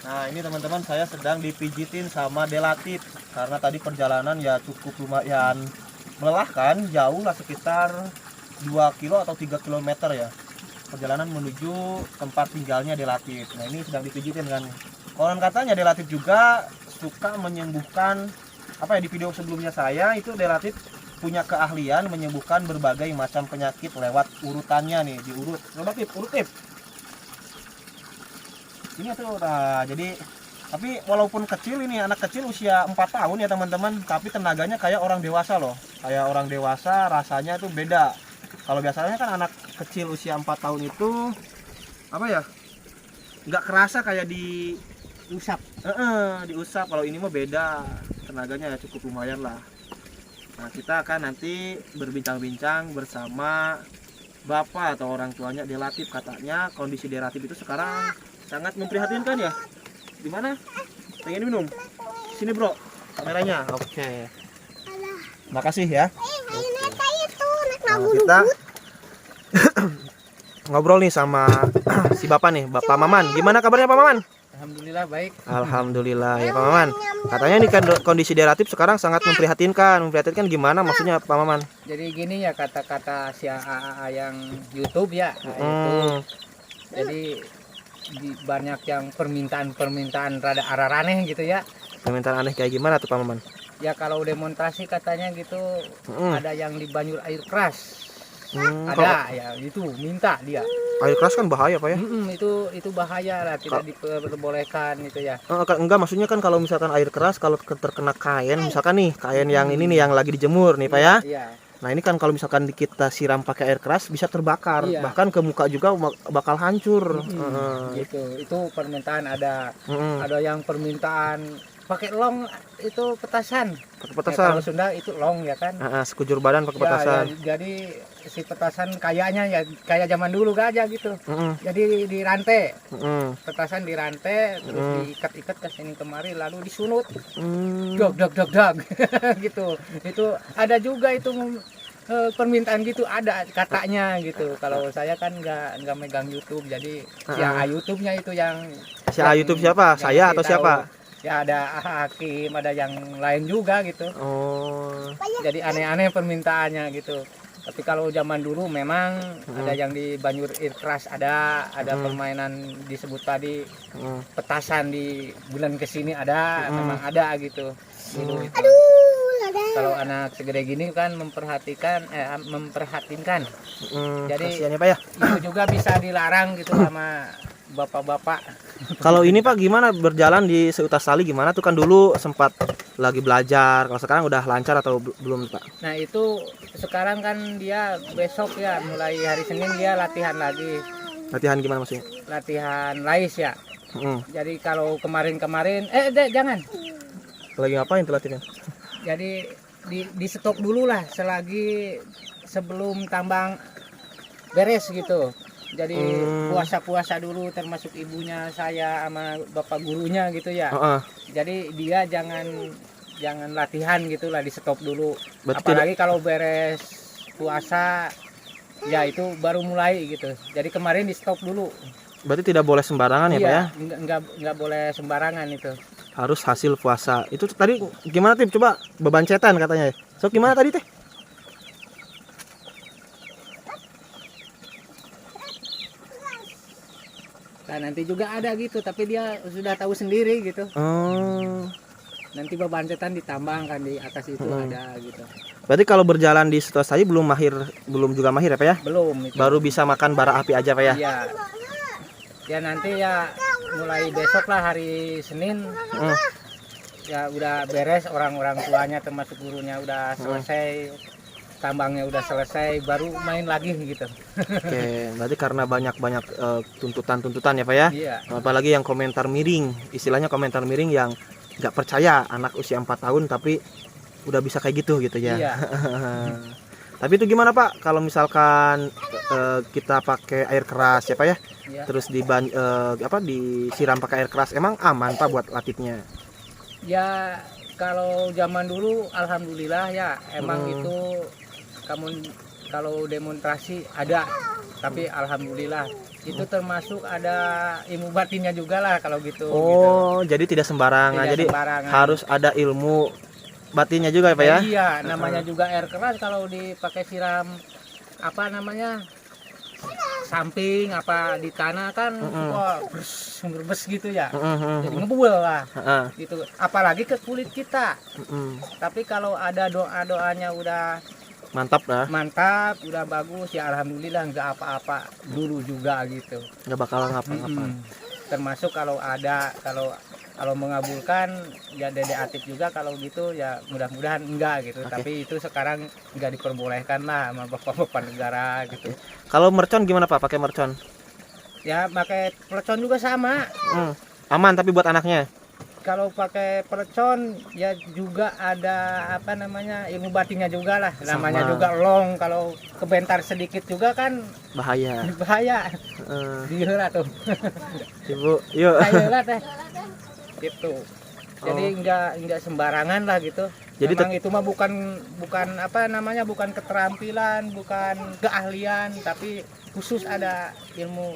Nah ini teman-teman, saya sedang dipijitin sama Delatif karena tadi perjalanan ya cukup lumayan melelahkan, jauh lah sekitar 2 kilo atau 3 kilometer ya perjalanan menuju tempat tinggalnya Delatif. Nah ini sedang dipijitin kan. Konon katanya Delatif juga suka menyembuhkan, apa ya, di video sebelumnya saya itu Delatif punya keahlian menyembuhkan berbagai macam penyakit lewat urutannya nih, diurut. Coba Tip, urut Tip. Ini tuh, nah jadi tapi walaupun kecil, ini anak kecil usia 4 tahun ya teman-teman, tapi tenaganya kayak orang dewasa loh, kayak orang dewasa, rasanya tuh beda. Kalau biasanya kan anak kecil usia 4 tahun itu apa ya, nggak kerasa kayak diusap. Diusap. Kalau ini mah beda, tenaganya ya cukup lumayan lah. Nah kita akan nanti berbincang-bincang bersama bapak atau orang tuanya Delatif. Katanya kondisi Delatif itu sekarang sangat memprihatinkan ya. Gimana? Pengen minum? Sini bro, kameranya. Oke. Makasih ya. Nah, kita ngobrol nih sama si bapak nih, Bapak Maman. Gimana kabarnya Pak Maman? Alhamdulillah baik. Alhamdulillah ya Pak Maman. Katanya ini kan kondisi Delatif sekarang sangat memprihatinkan. Memprihatinkan gimana maksudnya Pak Maman? Jadi gini ya, kata-kata si AAA yang YouTube ya. YouTube. Jadi banyak yang permintaan rada aneh gitu ya. Permintaan aneh kayak gimana tuh Pak Maman? Ya kalau demonstrasi katanya gitu, ada yang di Banyur air keras. Ada ya, itu minta dia. Air keras kan bahaya Pak ya? Itu bahaya lah, tidak diperbolehkan itu ya. Enggak, maksudnya kan kalau misalkan air keras, kalau terkena kain, misalkan nih kain yang ini nih yang lagi dijemur nih Pak ya. Iya. Nah ini kan kalau misalkan kita siram pakai air keras bisa terbakar, Iya. bahkan ke muka juga bakal hancur. Gitu. Itu permintaan ada. Ada yang permintaan pakai long itu petasan. Pakai Ya, petasan. kalau Sunda itu long ya kan. Sekujur badan pakai Ya, petasan. jadi si petasan kayaknya ya kayak zaman dulu aja gitu. Jadi dirantai, petasan dirantai, terus diikat-ikat ke sini kemari, lalu disunut, dag gitu. Itu ada juga itu permintaan gitu, ada katanya gitu. Kalau saya kan nggak megang YouTube, jadi si YouTube-nya itu yang YouTube siapa? Saya atau tahu. siapa? Ya ada hakim, ada yang lain juga gitu. Jadi aneh-aneh permintaannya gitu. Tapi kalau zaman dulu memang ada yang di Banyur air keras, ada permainan disebut tadi petasan di bulan kesini ada, memang ada gitu. Dulu itu. Kalau anak segede gini kan memperhatinkan. Jadi kasihan ya Pak ya. itu juga bisa dilarang gitu sama bapak-bapak. Kalau ini Pak gimana berjalan di Seutas Tali gimana tuh, kan dulu sempat lagi belajar, kalau sekarang udah lancar atau belum Pak? Nah itu sekarang kan dia besok ya, mulai hari Senin dia latihan lagi. Latihan gimana maksudnya? Latihan lais ya. Jadi kalau kemarin-kemarin jangan. Lagi ngapain tuh latihan? Jadi di stop dulu lah sebelum tambang beres gitu. Jadi puasa dulu, termasuk ibunya saya sama bapak gurunya gitu ya. Jadi dia jangan latihan gitulah, di stop dulu. Berarti apalagi kalau beres puasa ya itu baru mulai gitu. Jadi kemarin di stop dulu. Berarti tidak boleh sembarangan ya Pak ya? Nggak boleh sembarangan itu. Harus hasil puasa. Itu tadi gimana Tim? Coba beban cetan katanya. So gimana tadi teh? Nah, nanti juga ada gitu, tapi dia sudah tahu sendiri gitu. Nanti beban cetan ditambang kan di atas itu ada gitu. Berarti kalau berjalan di Seutas Tali belum juga mahir ya Pak ya? Belum itu. Baru bisa makan bara api aja Pak ya? Iya. Ya nanti ya mulai besok lah hari Senin. Ya udah beres, orang-orang tuanya termasuk gurunya udah selesai. Tambangnya udah selesai, baru main lagi gitu. Oke, berarti karena banyak tuntutan ya Pak ya? Iya. Apalagi yang komentar miring, istilahnya komentar miring yang nggak percaya anak usia 4 tahun tapi udah bisa kayak gitu ya. Iya. Tapi itu gimana Pak kalau misalkan kita pakai air keras ya Pak ya? Iya. Terus disiram pakai air keras, emang aman Pak buat latipnya? Ya kalau zaman dulu alhamdulillah ya emang itu kalau demonstrasi ada, tapi alhamdulillah Itu termasuk ada ilmu batinnya juga lah kalau gitu. Oh, jadi tidak sembarangan. Tidak Jadi sembarangan. harus ada ilmu batinnya juga ya Pak ya? Iya, namanya juga air keras kalau dipakai siram apa namanya samping apa di tanah kan wah berbes gitu ya. Jadi ngebul lah. Gitu. Apalagi ke kulit kita. Tapi kalau ada doa-doanya udah Mantap lah. mantap, udah bagus ya alhamdulillah nggak apa-apa dulu juga gitu. Nggak bakal ngapa-ngapa. Termasuk kalau mengabulkan ya Dede Atif juga kalau gitu ya mudah-mudahan enggak gitu. Tapi itu sekarang nggak diperbolehkan lah sama bapak-bapak negara gitu. Kalau mercon gimana Pak? Pakai mercon? Ya pakai pelecon juga sama. Aman tapi buat anaknya. Kalau pakai pelecon ya juga ada apa namanya ilmu batinnya juga lah. Namanya juga long, kalau kebentar sedikit juga kan Bahaya. Dihela tuh. Ibu, yuk. Dihela teh. Gitu. Jadi enggak sembarangan lah gitu. Jadi memang itu mah bukan apa namanya, bukan keterampilan, bukan keahlian, tapi khusus ada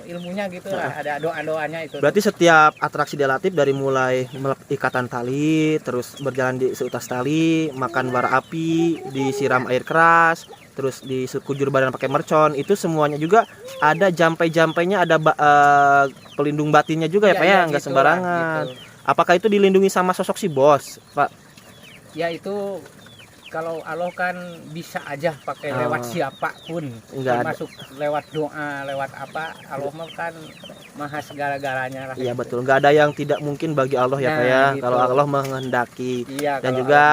ilmunya gitu lah, ada doa-doanya itu. Berarti setiap atraksi delatif dari mulai ikatan tali, terus berjalan di seutas tali, makan bara api, disiram air keras, terus dikujur badan pakai mercon, itu semuanya juga ada jampai-jampainya, ada pelindung batinnya juga ya Pak ya, nggak gitu sembarangan. Gitu. Apakah itu dilindungi sama sosok si bos, Pak? Ya itu kalau Allah kan bisa aja pakai lewat siapapun, termasuk lewat doa, lewat apa, Allah mah kan maha segala-galanya lah. Iya betul, nggak ada yang tidak mungkin bagi Allah ya Pak ya, gitu. kalau Allah menghendaki. Iya, dan juga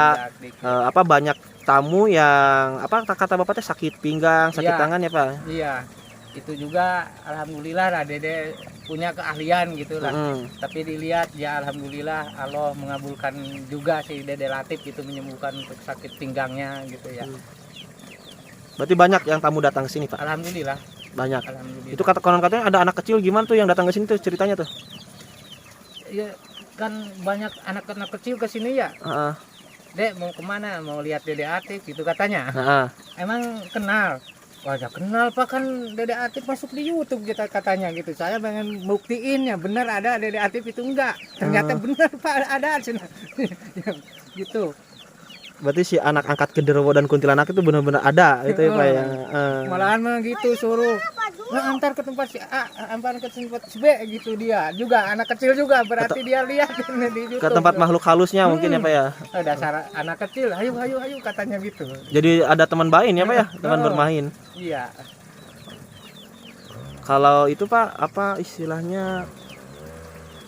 banyak tamu yang kata Bapak teh sakit pinggang, sakit tangan ya Pak. Iya, itu juga alhamdulillah lah Dede punya keahlian gitu lah. Tapi dilihat ya alhamdulillah Allah mengabulkan juga si Dede Latif gitu, menyembuhkan untuk sakit pinggangnya gitu ya. Berarti banyak yang tamu datang ke sini Pak? Alhamdulillah. Banyak. Alhamdulillah. Itu katanya ada anak kecil gimana tuh yang datang ke sini tuh ceritanya tuh? Ya kan banyak anak-anak kecil ke sini ya. Dek mau kemana? Mau lihat Dede Atif gitu katanya. Emang kenal? Wajah kenal Pak, kan Dede Atif masuk di YouTube kita katanya gitu. Saya pengen buktiin ya benar ada Dede Atif itu enggak. Ternyata benar Pak ada gitu. Berarti si anak angkat Genderuwo dan kuntilanak itu benar-benar ada itu ya Pak ya. Malahan mah gitu suruh antar ke tempat si A, antar ke tempat si B gitu, dia juga anak kecil juga berarti dia lihat di YouTube. Ke tempat makhluk halusnya mungkin ya Pak ya. Dasar anak kecil, ayo katanya gitu. Jadi ada teman main ya Pak ya, teman bermain. Iya. Kalau itu Pak, apa istilahnya,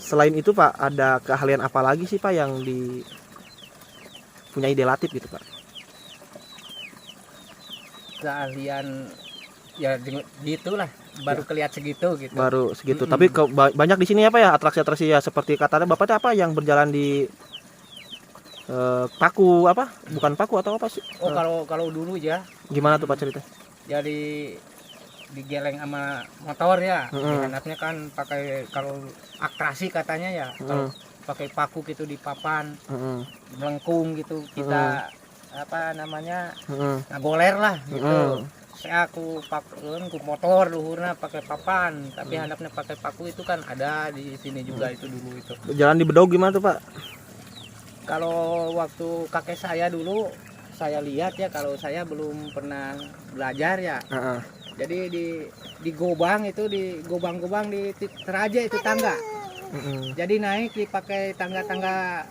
selain itu Pak, ada keahlian apa lagi sih Pak yang punya ide latif gitu Pak? Keahlian ya gitulah, baru kelihatan segitu gitu. Baru segitu. Tapi banyak di sini apa ya atraksi-atraksi ya, seperti katanya Bapak apa yang berjalan di paku apa? Bukan paku atau apa sih? Oh, kalau dulu ya. Gimana tuh Pak cerita? Jadi digeleng sama motor ya. Enaknya kan pakai, kalau atraksi katanya ya, kalau pakai paku gitu di papan, melengkung gitu, kita apa namanya, ngagoler lah gitu. Saya aku motor luhurnya pakai papan, tapi handapnya pakai paku, itu kan ada di sini juga itu dulu itu. Jalan di Bedog gimana tuh Pak? Kalau waktu kakek saya dulu saya lihat ya, kalau saya belum pernah belajar ya. Jadi di gobang itu, di gobang-gobang di teraja itu tangga. Jadi naik dipakai tangga-tangga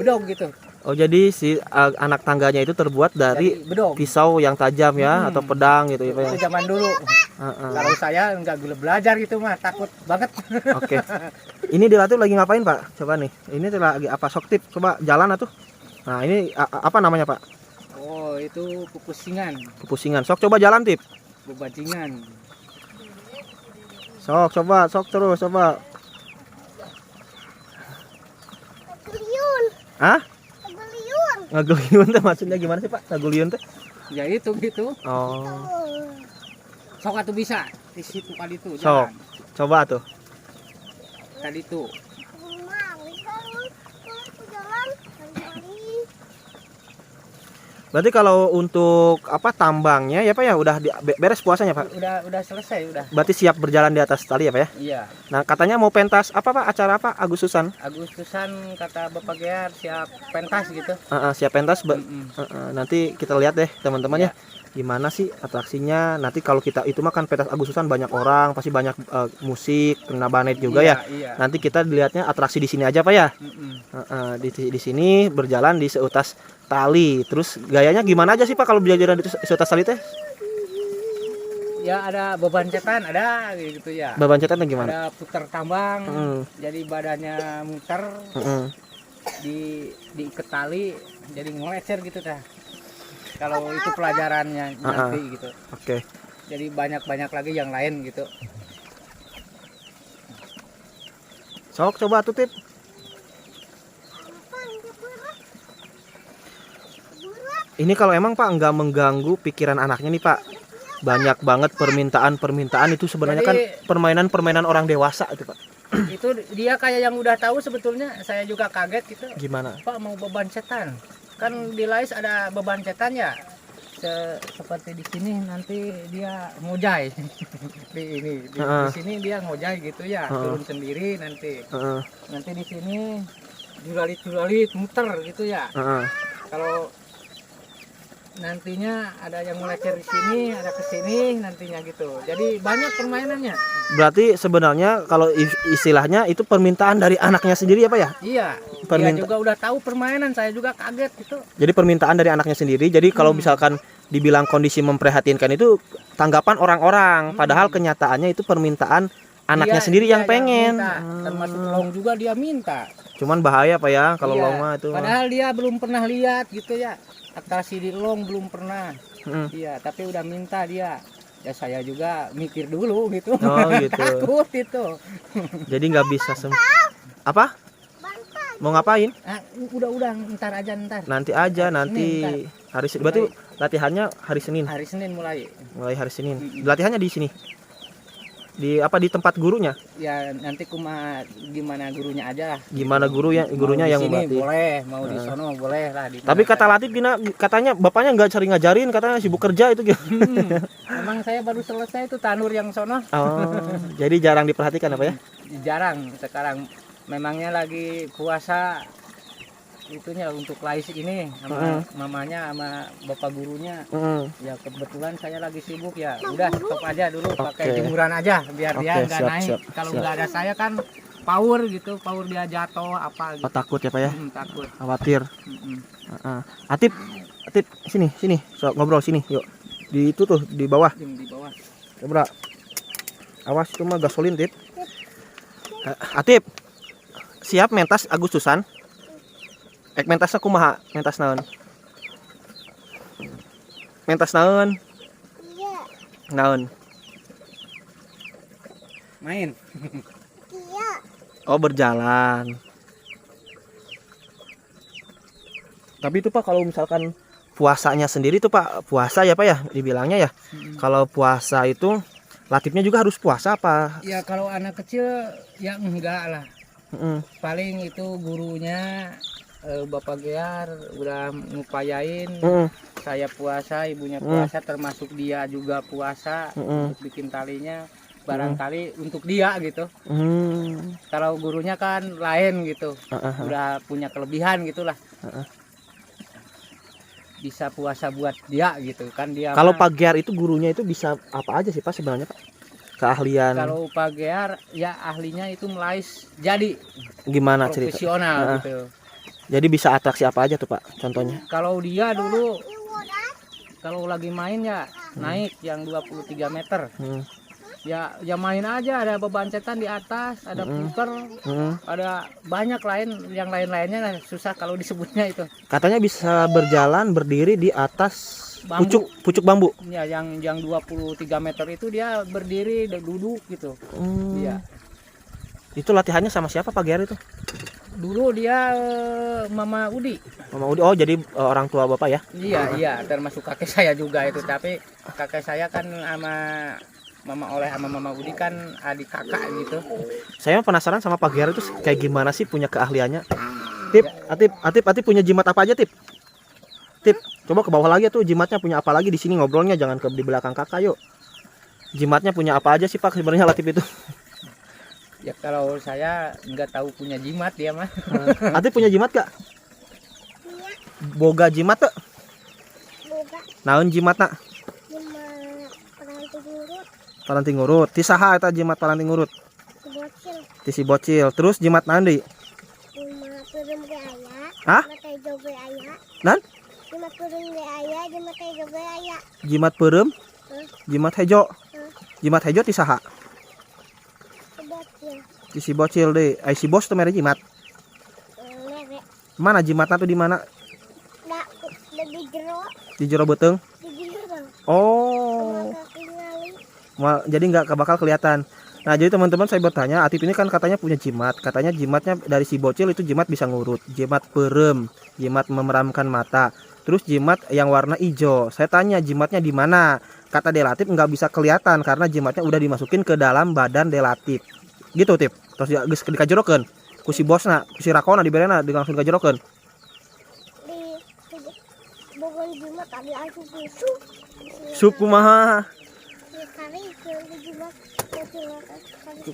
bedog gitu. Oh, jadi si anak tangganya itu terbuat dari pisau yang tajam ya, atau pedang gitu ya Pak ya? Itu zaman dulu. Kalau saya nggak gila belajar gitu mah, takut banget. Oke. Ini di Latif lagi ngapain Pak? Coba nih. Ini lagi apa, sok tip? Coba jalan atuh. Nah ini apa namanya Pak? Oh, itu pupusingan. Pupusingan. Sok coba jalan tip. Bebajingan. Sok coba, sok terus coba. Ngageliun. Hah? Ngageliun. Ngageliun teh maksudnya gimana sih Pak? Ngageliun teh? Ya itu gitu. Oh. Sok atuh bisa di situ kali itu. Sok. Coba tuh. Tadi tuh. Berarti kalau untuk apa tambangnya ya Pak ya udah beres puasanya Pak. Udah selesai udah. Berarti siap berjalan di atas tali ya Pak ya. Iya. Nah katanya mau pentas apa Pak, acara apa Agustusan? Agustusan kata Bapak Gear siap pentas gitu. Siap pentas. Mm-mm. Nanti kita lihat deh teman-teman Iya. ya. Gimana sih atraksinya? Nanti kalau kita itu mah kan pentas Agustusan banyak orang, pasti banyak musik, kena banet juga ya. Iya. Nanti kita lihatnya atraksi di sini aja Pak ya. Mm-mm. Di sini berjalan di seutas tali. Terus gayanya gimana aja sih Pak kalau berjalan di seutas tali teh? Ya ada beban cetan ada gitu ya. Beban cetan gimana? Ada putar tambang. Mm. Jadi badannya muter diikat tali jadi ngelecer gitu dah. Kalau itu pelajarannya nanti gitu. Oke. Jadi banyak lagi yang lain gitu. Sok coba tuh Tip. Ini kalau emang Pak nggak mengganggu pikiran anaknya nih Pak. Banyak banget permintaan itu sebenarnya kan Jadi- permainan orang dewasa itu Pak. Itu dia kayak yang udah tahu sebetulnya. Saya juga kaget gitu. Gimana? Pak mau beban cetan. Kan di Lais ada beban cetan ya. Seperti di sini nanti dia ngojay. di sini dia ngojay gitu ya. Turun sendiri nanti. Nanti di sini juralit muter gitu ya. Kalau nantinya ada yang melecer di sini, ada ke sini nantinya gitu. Jadi banyak permainannya. Berarti sebenarnya kalau istilahnya itu permintaan dari anaknya sendiri ya Pak ya? Iya. Dia Perminta- juga udah tahu permainan, saya juga kaget gitu. Jadi permintaan dari anaknya sendiri. Jadi kalau misalkan dibilang kondisi memprihatinkan itu tanggapan orang-orang, padahal kenyataannya itu permintaan anaknya sendiri yang pengen. minta. Termasuk long juga dia minta. Cuman bahaya Pak ya kalau Iya. long mah itu. Padahal dia belum pernah lihat gitu ya. Atraksi di long belum pernah. Mm. Iya, tapi udah minta dia. Ya saya juga mikir dulu gitu. Oh gitu. Takut itu. Jadi nggak bisa apa? Mau ngapain? Ah, udah ntar aja ntar. Nanti aja nanti hari Senin. Berarti latihannya hari Senin. Hari Senin mulai. Mulai hari Senin. Latihannya di sini. Di apa di tempat gurunya? Ya nanti gimana gurunya aja. Gimana gurunya Mau yang di sini melatih? boleh, mau di sono boleh lah. Tapi kata Latif katanya bapaknya nggak sering ngajarin, katanya sibuk kerja itu gitu. Emang saya baru selesai tuh tanur yang sono. Oh, jadi jarang diperhatikan apa ya? Jarang sekarang. Memangnya lagi puasa itunya untuk Lais ini sama mamanya sama bapak gurunya. Ya kebetulan saya lagi sibuk ya. Udah stop aja dulu pakai jemuran aja biar dia Oke, nggak siap, naik. siap, Kalau siap. nggak ada saya kan power gitu, power dia jatuh apa gitu. Oh, takut ya Pak ya? Takut. Khawatir. Atip, sini, so, ngobrol sini, yuk. Di itu tuh di bawah. Di bawah. Coba. Awas itu mah gasolin, Tip. Atip. Siap mentas Agustusan? Mentasnya kumaha? Mentas naon? Mentas naon? Iya. Naon? Main. Iya. Oh, berjalan. Tapi itu Pak kalau misalkan puasanya sendiri tuh Pak, puasa ya Pak ya dibilangnya ya. Kalau puasa itu Latifnya juga harus puasa apa? Ya kalau anak kecil ya enggak lah. Paling itu gurunya Bapak Gear udah ngupayain saya puasa, ibunya puasa, termasuk dia juga puasa untuk bikin talinya. Barangkali untuk dia gitu. Kalau gurunya kan lain gitu. Udah punya kelebihan gitulah. Bisa puasa buat dia gitu kan dia. Kalau Pak Gear itu gurunya itu bisa apa aja sih Pak sebenarnya Pak? Keahlian. Kalau Pak Gear ya ahlinya itu melais jadi Gimana cerita? profesional gitu. Jadi bisa atraksi apa aja tuh Pak contohnya? Kalau dia dulu kalau lagi main ya naik yang 23 meter. Ya main aja, ada beban cetan di atas, ada puter, ada banyak yang lain-lainnya susah kalau disebutnya itu. Katanya bisa berjalan berdiri di atas Bambu. pucuk bambu. Ya yang 23 meter itu dia berdiri duduk gitu. Iya. Itu latihannya sama siapa Pak Gear itu? Dulu dia Mama Udi. Mama Udi. Oh, jadi orang tua Bapak ya? Iya, termasuk kakek saya juga itu, tapi kakek saya kan sama Mama Udi kan adik kakak gitu. Saya penasaran sama Pak Gear itu kayak gimana sih punya keahliannya. Tip, Atip punya jimat apa aja Tip? Tip, coba ke bawah lagi tuh, jimatnya punya apa lagi di sini, ngobrolnya jangan ke di belakang kakak yuk. Jimatnya punya apa aja sih Pak sebenarnya Latif itu? Ya kalau saya nggak tahu punya jimat dia mah. Latif punya jimat gak? Iya. Boga jimat tuh. Boga. Naon jimat nak? Jimat peranti ngurut. Paranti ngurut. Ti saha eta jimat paranti ngurut? Bocil. Ti si bocil. Terus jimat naon deui? Jimat turun ge aya. Hah? Jimat tejo ge aya. Nan? Jimat turun ge aya, jimat tejo ge aya. Jimat peureum, jimat hejo. Heuh. Jimat hejo ti saha? Bocil. Ti si bocil deui. Ai si bos teh mere jimat. Mere. Mana jimatna tuh di mana? Da di jero, Di jero beuteung. di jero. Oh. Maka tingali. Jadi nggak bakal kelihatan. Nah jadi teman-teman saya bertanya, Atif ini kan katanya punya jimat, katanya jimatnya dari si bocil itu jimat bisa ngurut, jimat perem, jimat memeramkan mata, terus jimat yang warna hijau. Saya tanya jimatnya di mana? Kata Delatif nggak bisa kelihatan karena jimatnya udah dimasukin ke dalam badan Delatif. Gitu Tip. Terus geus dikajorokeun ku si bosna, ku si rakona diberena langsung dikajorokeun. Di bogon jimat tadi asup sup. Sup kumaha? Kari ke jimat bocil.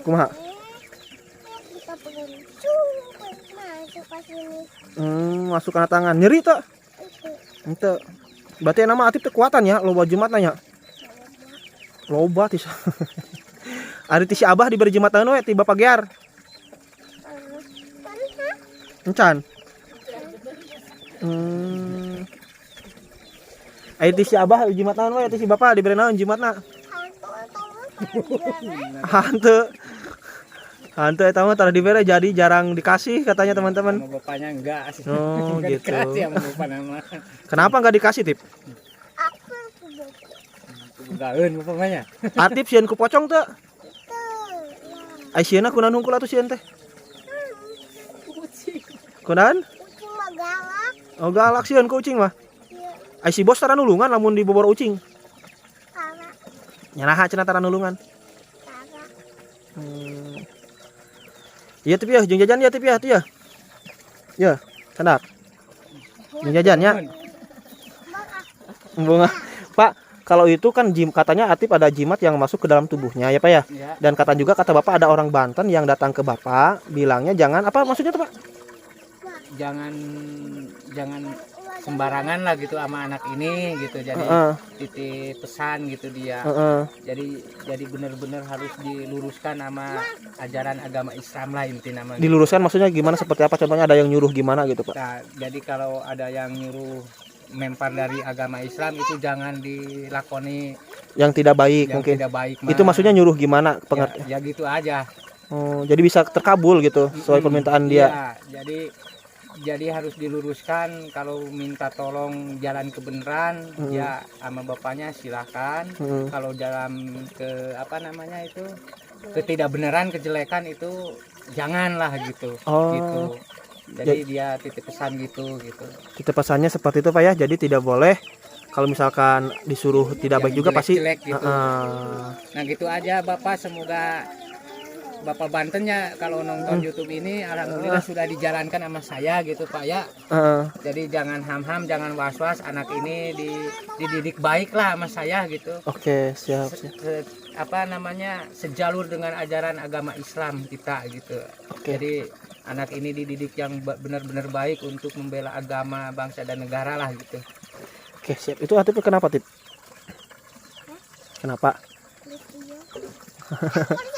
Kumaha? Kita pegang sup masuk ke sini. Masuk ke tangan. Nyeri tuh. Itu. Ente. Berarti nama Atif teh kuatan ya, loba jimat nanya. Loba tis. Ari ti si Abah diberi jimatan we ti Bapak Gear. Encan. Ari ti si Abah jimatan we ti si Bapak diberi naon jimatna? Hantu. Hantu eta mah tara dibere jadi jarang dikasih katanya teman-teman. Sama bapaknya enggak sih. Oh, Enggak gitu. dikasih sama bapak nama. Kenapa nggak dikasih Tip? Apa tuh bocil? Gaeun bapaknya. Atip sieun ku pocong teu? Tuh, ya. Ai sieuna kunaon hungkul atuh sieun teh? Kunaon? Kucing mah galak. Oh galak sieun ku ucing mah. Iya, Ai si bos tara nulungan lamun dibobor ucing. galak, Nyanaha cenah tara nulungan. galak. Iya Tip ya, jeung jajan ya Tip ya, tuh ya. Ya, sandak. Jeung jajan ya. Bunga. Pak, kalau itu kan katanya Atip ada jimat yang masuk ke dalam tubuhnya ya Pak ya. Ya. Dan kata juga kata Bapak ada orang Banten yang datang ke Bapak bilangnya jangan apa maksudnya tuh Pak? Jangan sembarangan lah gitu sama anak ini gitu. Jadi titip pesan gitu dia. Jadi benar-benar harus diluruskan sama ajaran agama Islam lah intinya nama. Diluruskan maksudnya gimana seperti apa contohnya ada yang nyuruh gimana gitu Pak? Nah, jadi kalau ada yang nyuruh mempar dari agama Islam itu jangan dilakoni Yang tidak baik yang mungkin. tidak baik. Itu maksudnya nyuruh gimana ya, pengertian? ya gitu aja. Oh, jadi bisa terkabul gitu sesuai permintaan dia. Iya, jadi harus diluruskan kalau minta tolong jalan kebenaran ya sama bapaknya silahkan. Kalau dalam ke apa namanya itu ketidakbenaran kejelekan itu janganlah gitu. Oh. Gitu. Jadi dia titip pesan gitu. Titip pesannya seperti itu Pak ya. Jadi tidak boleh kalau misalkan disuruh tidak baik juga pasti. Jelek gitu. Nah gitu aja Bapak, semoga Bapak Bantennya kalau nonton YouTube ini alhamdulillah sudah dijalankan sama saya gitu Pak ya. Jadi jangan ham-ham, jangan was-was, anak ini dididik baik lah sama saya gitu. Oke, siap. Apa namanya sejalur dengan ajaran agama Islam kita gitu. Oke. Jadi anak ini dididik yang benar-benar baik untuk membela agama, bangsa dan negara lah gitu. Oke, siap. Itu Atip kenapa Tip? Kenapa? Iya.